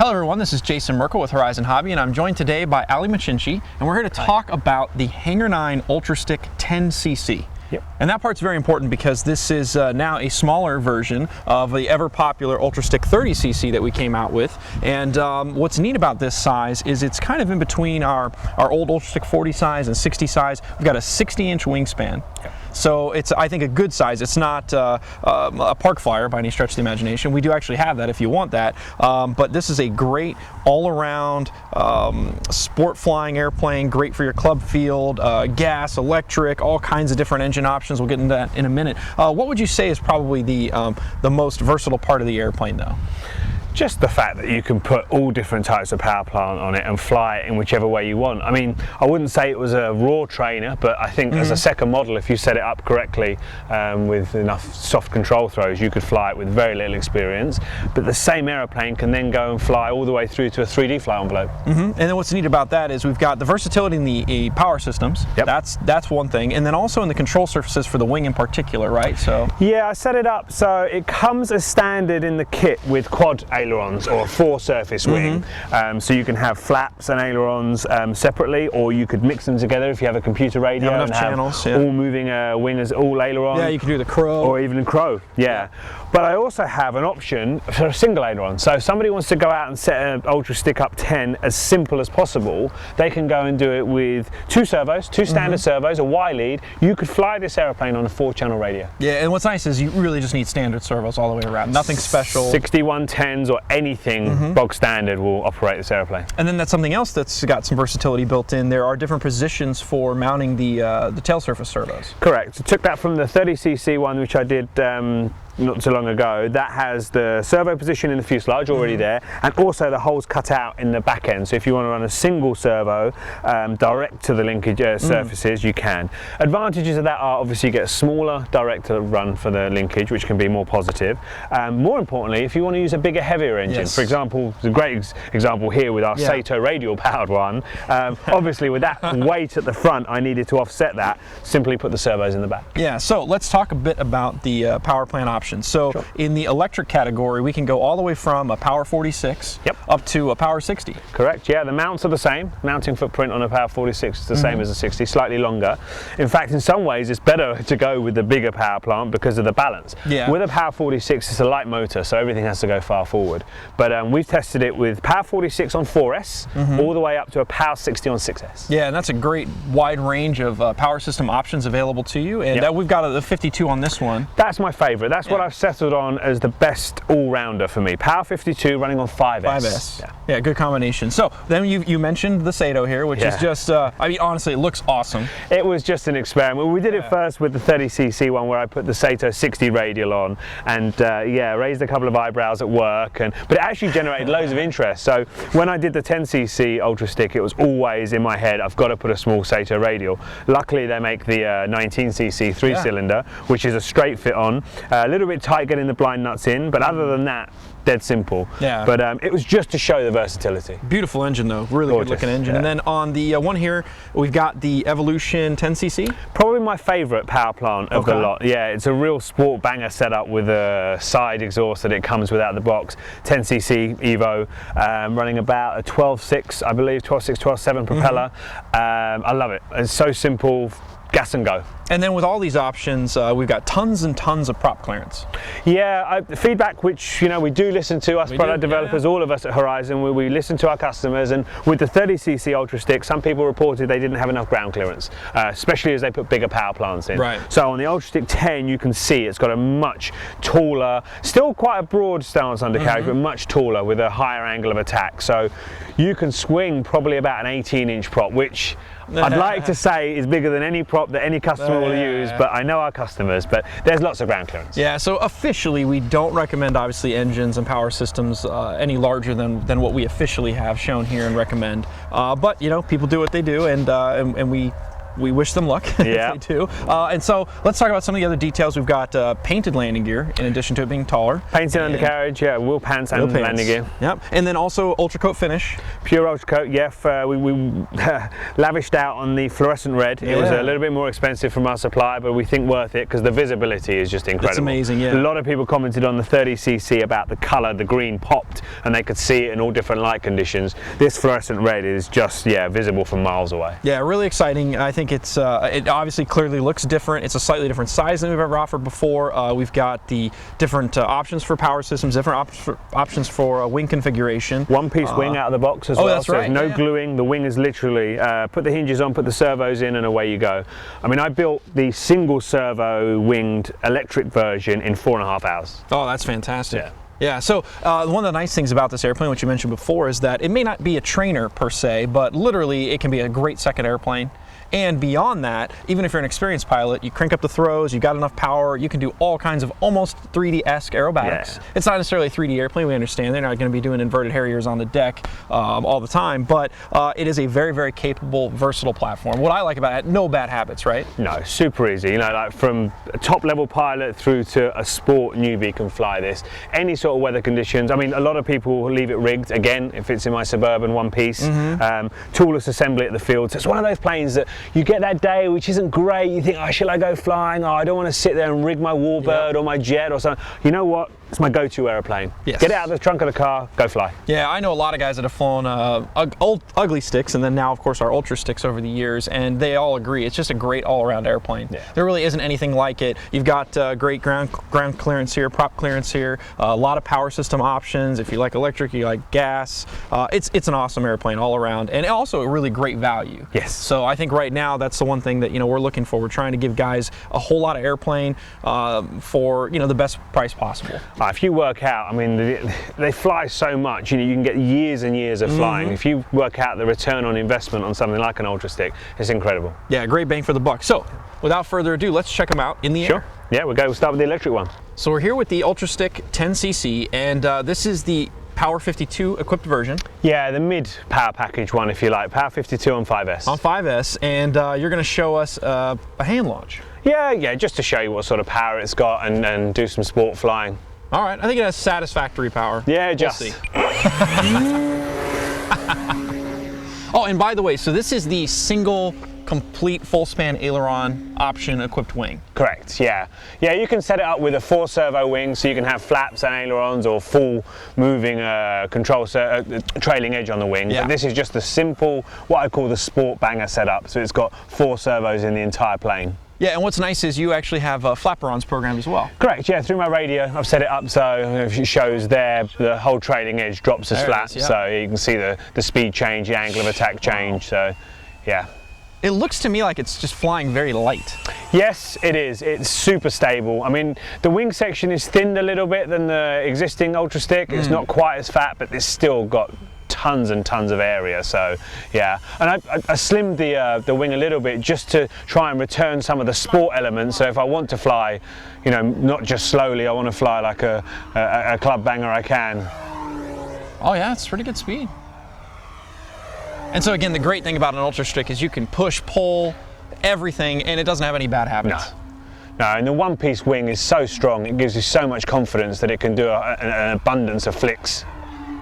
Hello everyone, this is Jason Merkel with Horizon Hobby, and I'm joined today by Ali Machinchi, and we're here to talk about the Hangar 9 Ultra Stick 10cc. Yep. And that part's very important because this is now a smaller version of the ever popular Ultra Stick 30cc that we came out with. And what's neat about this size is it's kind of in between our old Ultra Stick 40 size and 60 size. We've got a 60-inch wingspan. Yep. So it's, I think, a good size. It's not a park flyer by any stretch of the imagination. We do actually have that if you want that. But this is a great all-around sport flying airplane, great for your club field, gas, electric, all kinds of different engine options. We'll get into that in a minute. What would you say is probably the most versatile part of the airplane, though? Just the fact that you can put all different types of power plant on it and fly it in whichever way you want. I mean, I wouldn't say it was a raw trainer, but I think as a second model, if you set it up correctly with enough soft control throws, you could fly it with very little experience. But the same aeroplane can then go and fly all the way through to a 3D flight envelope. And then what's neat about that is we've got the versatility in the power systems. Yep. That's one thing, and then also in the control surfaces for the wing in particular, right? So yeah, I set it up so it comes as standard in the kit with quad ailerons or a four-surface wing, so you can have flaps and ailerons separately, or you could mix them together if you have a computer radio and have channels, all moving wing as all aileron. Yeah, you can do the crow. Or even a crow, yeah. But I also have an option for a single aileron. So if somebody wants to go out and set an Ultra Stick up 10 as simple as possible, they can go and do it with two servos, two standard servos, a Y lead. You could fly this airplane on a 4-channel radio. Yeah, and what's nice is you really just need standard servos all the way around. Nothing special. 6110s or anything bog standard will operate this airplane. And then that's something else that's got some versatility built in. There are different positions for mounting the tail surface servos. Correct. I took that from the 30cc one, which I did not too long ago. That has the servo position in the fuselage already there, and also the holes cut out in the back end. So if you want to run a single servo direct to the linkage surfaces, you can. Advantages of that are obviously you get a smaller direct run for the linkage, which can be more positive. More importantly, if you want to use a bigger, heavier engine, for example, a great example here with our Sato radial powered one, obviously with that weight at the front, I needed to offset that, simply put the servos in the back. Yeah, so let's talk a bit about the power plant options. So in the electric category, we can go all the way from a Power 46 up to a Power 60. Correct, yeah, the mounts are the same. Mounting footprint on a Power 46 is the same as a 60, slightly longer. In fact, in some ways, it's better to go with the bigger power plant because of the balance. Yeah. With a Power 46, it's a light motor, so everything has to go far forward. But we've tested it with Power 46 on 4S, all the way up to a Power 60 on 6S. Yeah, and that's a great wide range of power system options available to you. And we've got the 52 on this one. That's my favorite. That's what I've settled on as the best all-rounder for me. Power 52 running on 5S. 5S. Yeah, good combination. So then you mentioned the Sato here, which is just, I mean, honestly, it looks awesome. It was just an experiment. We did it first with the 30cc one where I put the Sato 60 radial on and raised a couple of eyebrows at work, but it actually generated loads of interest. So when I did the 10cc Ultra Stick, it was always in my head, I've got to put a small Sato radial. Luckily they make the 19cc 3-cylinder, which is a straight fit on, a little bit tight getting the blind nuts in, but other than that, dead simple. Yeah. But it was just to show the versatility. Beautiful engine though, really good looking engine. And then on the one here, we've got the Evolution 10cc. Probably my favorite power plant of the lot. Yeah, it's a real sport banger setup with a side exhaust that it comes with out of the box. 10cc Evo, running about a 12.6, I believe, 12.6, 12.7 propeller. I love it. It's so simple. Gas and go. And then with all these options, we've got tons and tons of prop clearance. Yeah, feedback which we do listen to, us product developers, all of us at Horizon, we listen to our customers, and with the 30cc Ultra Stick, some people reported they didn't have enough ground clearance, especially as they put bigger power plants in. Right. So on the Ultra Stick 10, you can see it's got a much taller, still quite a broad stance undercarriage, but much taller with a higher angle of attack. So you can swing probably about an 18-inch prop, which I'd like to say is bigger than any prop that any customer will use, but I know our customers, but there's lots of ground clearance. Yeah, so officially we don't recommend obviously engines and power systems any larger than what we officially have shown here and recommend. But people do what they do, and we we wish them luck Yeah. if they do. And so let's talk about some of the other details. We've got painted landing gear in addition to it being taller. Painted undercarriage, yeah, wheel pants and landing gear. Yep, and then also ultra coat finish. Pure ultra coat, yeah. We lavished out on the fluorescent red. It was a little bit more expensive from our supplier, but we think worth it because the visibility is just incredible. It's amazing, yeah. A lot of people commented on the 30cc about the colour, the green popped, and they could see it in all different light conditions. This fluorescent red is just, visible from miles away. Yeah, really exciting. I think it's it obviously clearly looks different. It's a slightly different size than we've ever offered before. We've got the different options for power systems, different options for wing configuration. One-piece wing out of the box as well. That's so right. There's no gluing. The wing is literally put the hinges on, put the servos in, and away you go. I mean, I built the single servo winged electric version in 4.5 hours. Oh, that's fantastic. Yeah. Yeah, so one of the nice things about this airplane, which you mentioned before, is that it may not be a trainer per se, but literally it can be a great second airplane. And beyond that, even if you're an experienced pilot, you crank up the throws, you've got enough power, you can do all kinds of almost 3D-esque aerobatics. Yeah. It's not necessarily a 3D airplane, we understand. They're not going to be doing inverted Harriers on the deck all the time, but it is a very, very capable, versatile platform. What I like about it, no bad habits, right? No, super easy. You know, like from a top-level pilot through to a sport newbie can fly this. Any sort of weather conditions. I mean, a lot of people leave it rigged, again, if it's in my Suburban one-piece. Toolless assembly at the field. So it's one of those planes that you get that day which isn't great, you think, oh, should I go flying? Oh, I don't want to sit there and rig my Warbird or my jet or something. You know what? It's my go-to airplane. Yes. Get it out of the trunk of the car, go fly. Yeah, I know a lot of guys that have flown old ugly sticks and then now, of course, our ultra sticks over the years, and they all agree it's just a great all-around airplane. Yeah. There really isn't anything like it. You've got great ground clearance here, prop clearance here, a lot of power system options. If you like electric, you like gas. It's an awesome airplane all around, and also a really great value. Yes. So I think right now that's the one thing that we're looking for. We're trying to give guys a whole lot of airplane for the best price possible. If you work out, I mean, they fly so much, you can get years and years of flying. If you work out the return on investment on something like an Ultra Stick, it's incredible. Yeah, great bang for the buck. So, without further ado, let's check them out in the air. Yeah, we'll start with the electric one. So we're here with the Ultra Stick 10cc, and this is the Power 52 equipped version. Yeah, the mid power package one, if you like. Power 52 on 5S. On 5S, and you're going to show us a hand launch. Yeah, just to show you what sort of power it's got and do some sport flying. All right, I think it has satisfactory power. Yeah, just. We'll see. Oh, and by the way, so this is the single complete full span aileron option equipped wing. Correct, yeah. Yeah, you can set it up with a 4-servo wing, so you can have flaps and ailerons or full moving trailing edge on the wing. Yeah. But this is just the simple, what I call the sport banger setup. So it's got 4 servos in the entire plane. Yeah, and what's nice is you actually have flaperons programmed as well. Correct, yeah, through my radio I've set it up so it shows there the whole trailing edge drops as flat, so you can see the speed change, the angle of attack change, so yeah. It looks to me like it's just flying very light. Yes, it is. It's super stable. I mean, the wing section is thinned a little bit than the existing Ultra Stick. It's not quite as fat, but it's still got tons and tons of area, so yeah. And I slimmed the wing a little bit just to try and return some of the sport elements, so if I want to fly, not just slowly, I want to fly like a club banger I can. Oh yeah, it's pretty good speed. And so again, the great thing about an Ultra Stick is you can push, pull, everything, and it doesn't have any bad habits. No, and the one-piece wing is so strong, it gives you so much confidence that it can do an abundance of flicks.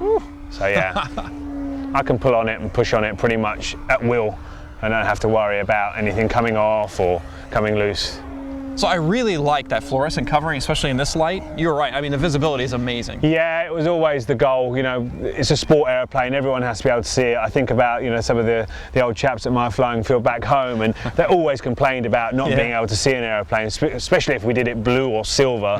Woo. So yeah, I can pull on it and push on it pretty much at will. I don't have to worry about anything coming off or coming loose. So I really like that fluorescent covering, especially in this light. You're right, I mean the visibility is amazing. Yeah, it was always the goal, it's a sport airplane, everyone has to be able to see it. I think about, some of the old chaps at my flying field back home, and they always complained about not being able to see an airplane, especially if we did it blue or silver.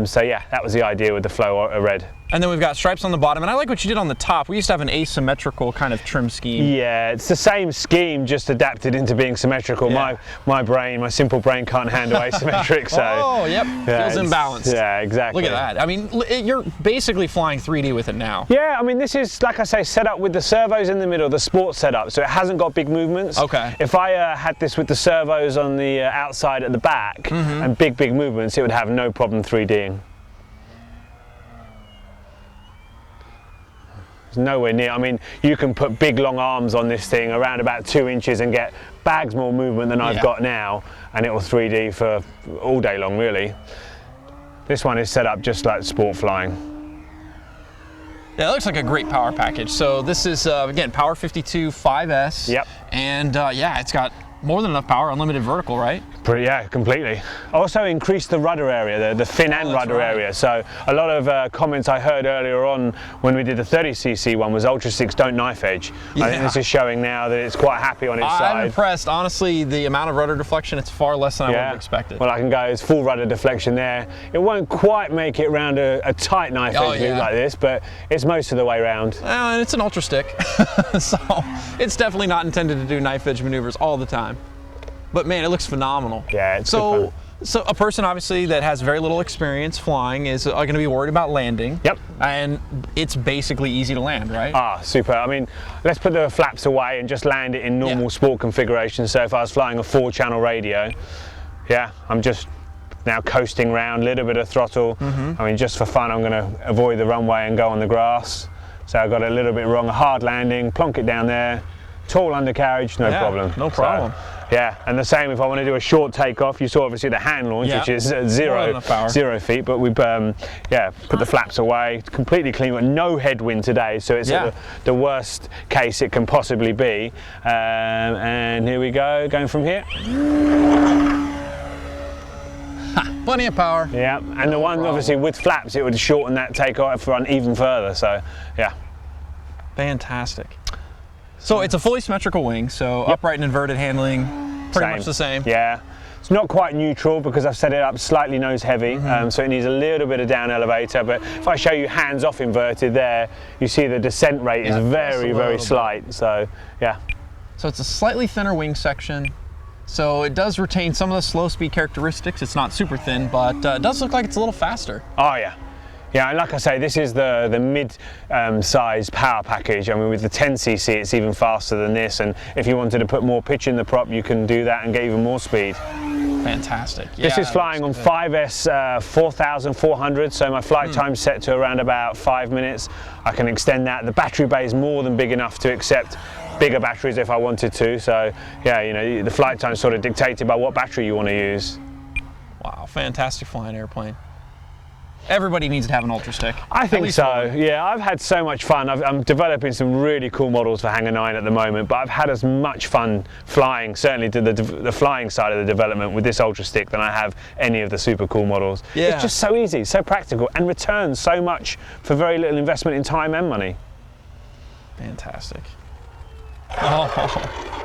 So yeah, that was the idea with the flow red. And then we've got stripes on the bottom, and I like what you did on the top. We used to have an asymmetrical kind of trim scheme. Yeah, it's the same scheme, just adapted into being symmetrical. Yeah. My simple brain can't handle asymmetric, so... Oh, yep, feels imbalanced. Yeah, exactly. Look at that. I mean, you're basically flying 3D with it now. Yeah, I mean, this is, like I say, set up with the servos in the middle, the sport setup, so it hasn't got big movements. Okay. If I had this with the servos on the outside at the back, and big movements, it would have no problem 3Ding. It's nowhere near. I mean, you can put big long arms on this thing around about 2 inches and get bags more movement than I've got now, and it will 3D for all day long, really. This one is set up just like sport flying. Yeah, it looks like a great power package. So this is, again, Power 52 5S. Yep. And yeah, it's got more than enough power, unlimited vertical, right? Yeah, completely. Also increased the rudder area, the fin and rudder area. So a lot of comments I heard earlier on when we did the 30cc one was Ultra 6 don't knife edge. Yeah. I think this is showing now that it's quite happy on its side. I'm impressed. Honestly, the amount of rudder deflection, it's far less than I would have expected. Well, I can go, it's full rudder deflection there. It won't quite make it around a tight knife edge loop like this, but it's most of the way around. And it's an Ultra Stick, so it's definitely not intended to do knife edge maneuvers all the time. But man, it looks phenomenal. Yeah, it's good fun. So a person obviously that has very little experience flying is going to be worried about landing. Yep. And it's basically easy to land, right? Ah, super. I mean, let's put the flaps away and just land it in normal sport configuration. So if I was flying a 4-channel radio, yeah, I'm just now coasting around, a little bit of throttle. I mean, just for fun, I'm going to avoid the runway and go on the grass. So I got a little bit wrong, a hard landing, plonk it down there, tall undercarriage, no problem. No problem. So, yeah, and the same if I want to do a short takeoff. You saw obviously the hand launch, which is 0 feet, but we've put the flaps away, completely clean, but no headwind today, so it's the worst case it can possibly be. And here we go, going from here. Plenty of power. Yeah, and the one obviously with flaps, it would shorten that takeoff run even further. So yeah, fantastic. So it's a fully symmetrical wing, so upright and inverted handling, pretty much the same. Yeah, it's not quite neutral because I've set it up slightly nose heavy, so it needs a little bit of down elevator. But if I show you hands off inverted there, you see the descent rate is very, very slight. So yeah. So it's a slightly thinner wing section. So it does retain some of the slow speed characteristics. It's not super thin, but it does look like it's a little faster. Oh yeah. Yeah, and like I say, this is the mid-size power package. I mean, with the 10cc, it's even faster than this. And if you wanted to put more pitch in the prop, you can do that and get even more speed. Fantastic. This is flying on 5S 4400, so my flight time's set to around about 5 minutes. I can extend that. The battery bay is more than big enough to accept bigger batteries if I wanted to. So yeah, you know, the flight time's sort of dictated by what battery you want to use. Wow, fantastic flying airplane. Everybody needs to have an Ultra Stick. I think so. Yeah, I've had so much fun. I'm developing some really cool models for Hangar 9 at the moment, but I've had as much fun flying, certainly to the flying side of the development with this Ultra Stick than I have any of the super cool models. Yeah. It's just so easy, so practical, and returns so much for very little investment in time and money. Fantastic. Oh.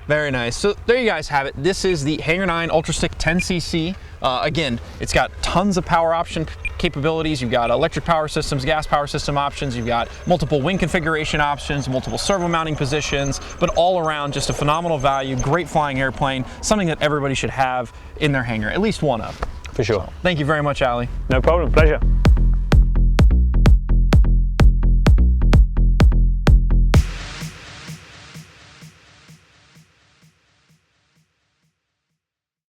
Very nice. So there you guys have it. This is the Hangar 9 Ultra Stick 10cc. Again, it's got tons of power option capabilities. You've got electric power systems, gas power system options. You've got multiple wing configuration options, multiple servo mounting positions, but all around just a phenomenal value, great flying airplane, something that everybody should have in their hangar, at least one of. For sure. So, thank you very much, Ali. No problem, pleasure.